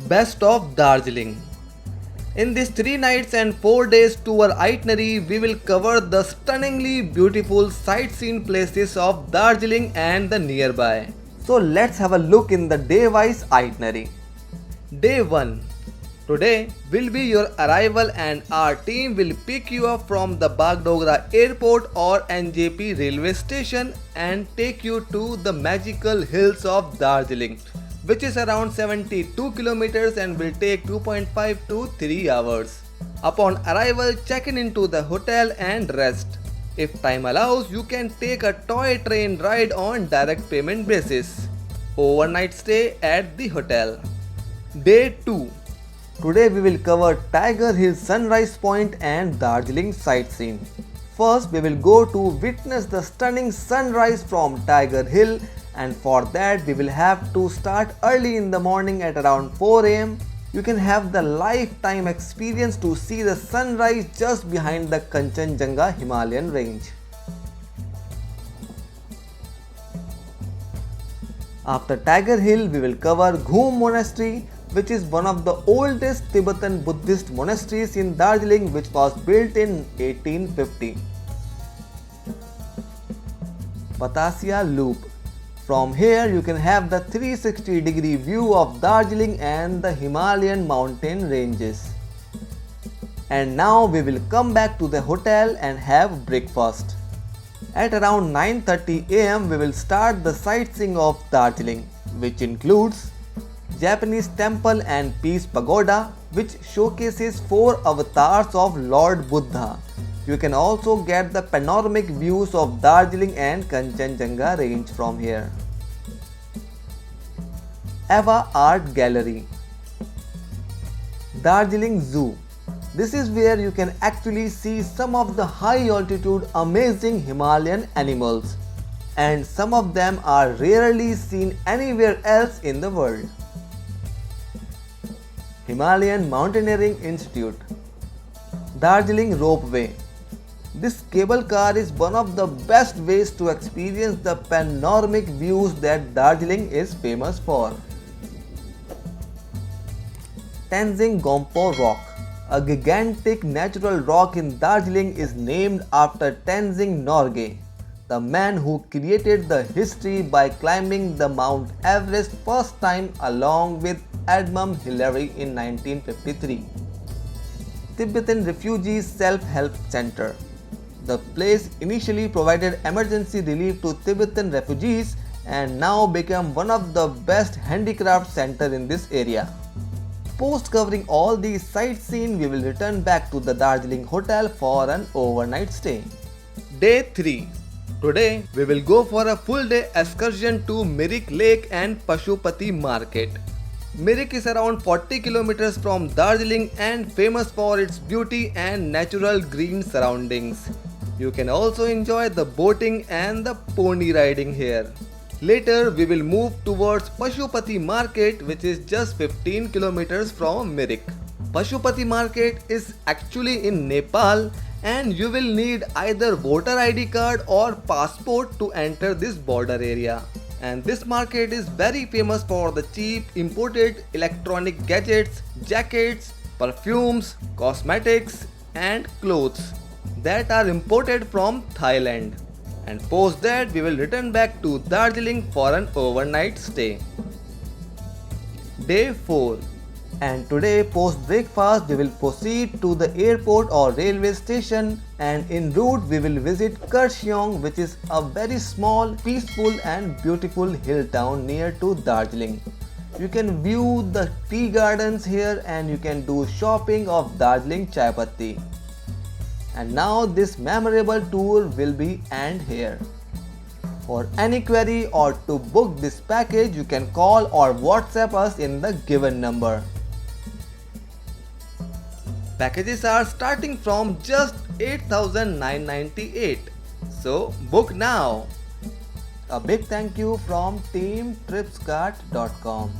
Best of Darjeeling. In this 3 nights and 4 days tour itinerary, we will cover the stunningly beautiful sightseeing places of Darjeeling and the nearby. So let's have a look in the day-wise itinerary. Day 1. Today will be your arrival and our team will pick you up from the Bagdogra airport or NJP railway station and take you to the magical hills of Darjeeling, which is around 72 kilometers and will take 2.5 to 3 hours. Upon arrival, check in into the hotel and rest. If time allows, you can take a toy train ride on direct payment basis. Overnight stay at the hotel. Day 2. Today we will cover Tiger Hill Sunrise Point and Darjeeling sightseeing. First, we will go to witness the stunning sunrise from Tiger Hill, and for that we will have to start early in the morning at around 4 am. You can have the lifetime experience to see the sunrise just behind the Kanchenjunga Himalayan range. After Tiger Hill, we will cover Ghum Monastery, which is one of the oldest Tibetan Buddhist monasteries in Darjeeling, which was built in 1850. Patasia Loop. From here you can have the 360-degree view of Darjeeling and the Himalayan mountain ranges. And now we will come back to the hotel and have breakfast. At around 9:30 am we will start the sightseeing of Darjeeling, which includes Japanese Temple and Peace Pagoda, which showcases 4 avatars of Lord Buddha. You can also get the panoramic views of Darjeeling and Kanchenjunga range from here. Ava Art Gallery. Darjeeling Zoo. This is where you can actually see some of the high altitude amazing Himalayan animals, and some of them are rarely seen anywhere else in the world. Himalayan Mountaineering Institute. Darjeeling Ropeway. This cable car is one of the best ways to experience the panoramic views that Darjeeling is famous for. Tenzing Gompo Rock. A gigantic natural rock in Darjeeling is named after Tenzing Norgay, the man who created the history by climbing the Mount Everest first time along with Edmund Hillary in 1953. Tibetan Refugees Self-Help Center. The place initially provided emergency relief to Tibetan refugees and now became one of the best handicraft centers in this area. Post covering all these sightseeing, we will return back to the Darjeeling Hotel for an overnight stay. Day 3. Today we will go for a full day excursion to Mirik Lake and Pashupati Market. Mirik is around 40 kilometers from Darjeeling and famous for its beauty and natural green surroundings. You can also enjoy the boating and the pony riding here. Later we will move towards Pashupati Market, which is just 15 kilometers from Mirik. Pashupati Market is actually in Nepal and you will need either voter ID card or passport to enter this border area. And this market is very famous for the cheap imported electronic gadgets, jackets, perfumes, cosmetics and clothes that are imported from Thailand. And post that we will return back to Darjeeling for an overnight stay. Day 4. And today post breakfast we will proceed to the airport or railway station, and en route we will visit Kurseong, which is a very small, peaceful and beautiful hill town near to Darjeeling. You can view the tea gardens here and you can do shopping of Darjeeling Chai Patti. And now this memorable tour will be end here. For any query or to book this package, you can call or WhatsApp us in the given number. Packages are starting from just 8,998. So book now. A big thank you from teamtripscart.com.